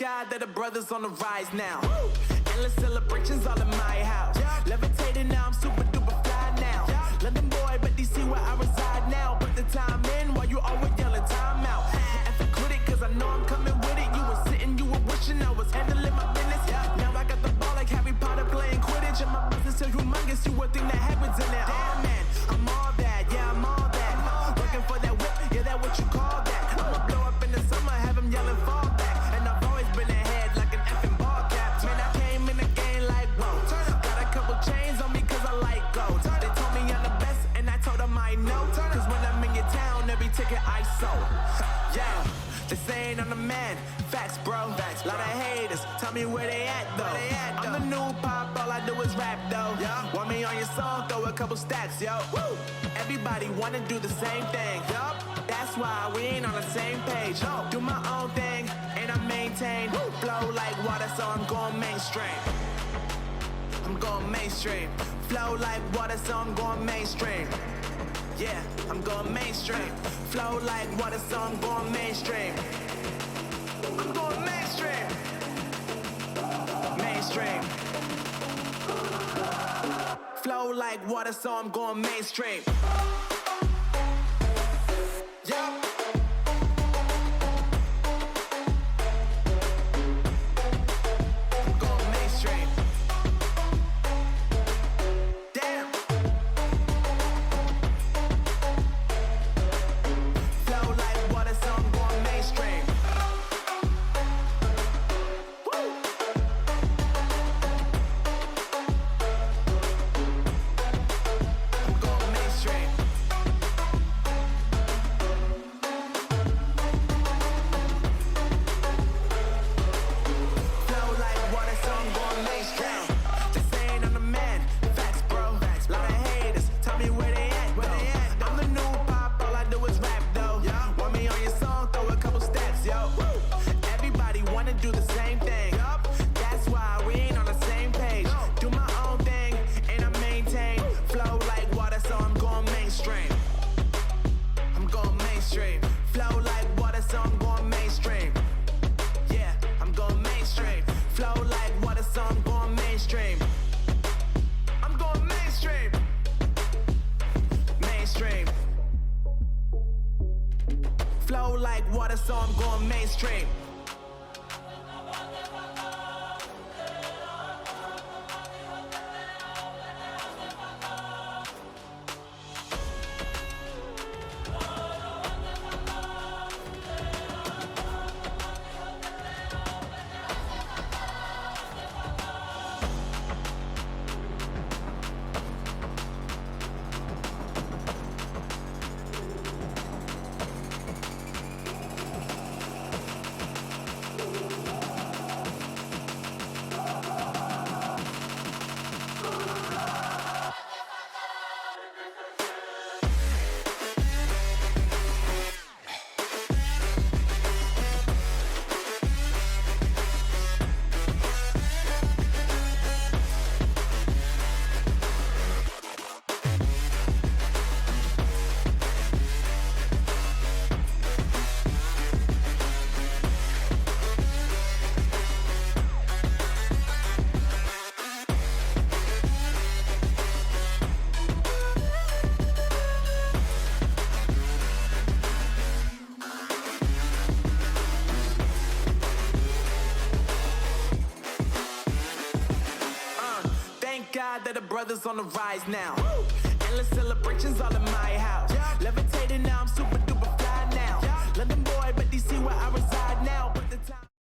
God that the brothers on the rise now. Endless celebrations all in my house. Levitating now, I'm super duper fly now. London boy, but DC where I reside now. Put the time in while you always yelling time out. And for quit it, cause I know I'm coming with it. You were sitting, you were wishing I was handling my business. Now I got the ball like Harry Potter playing Quidditch. And my business is humongous, you would think that happens in there. Oh man, I'm all that, yeah, I'm all that. Looking for that whip, yeah, that what you call that. I'ma blow up in the summer, have them yelling fall back. And I've always been ahead like an effing ball cap. Man, I came in the game like, whoa. Got a couple chains on me cause I like gold. They told me I'm the best and I told them I know. Cause when I'm in your town, every ticket I sold. Yeah, they saying I'm the man. Facts, bro. Lot of haters, tell me where they at though. I'm the new pop, all I do is rap though. Want me on your song, throw a couple stacks, yo. Woo! Everybody wanna do the same thing. That's why we ain't on the same page. Do my own thing, and I maintain. Flow like water, so I'm going mainstream. I'm going mainstream. Flow like water, so I'm going mainstream. Yeah, I'm going mainstream. Flow like water, so I'm going mainstream. I'm going mainstream. Mainstream. Flow like water, so I'm going mainstream. Yeah. I'm going mainstream. Damn. Flow like water, so I'm going mainstream. Flow like water, so I'm going mainstream. God that the brothers on the rise now. Endless celebrations all in my house. Levitating now, I'm super duper fly now. London boy, but DC where I reside.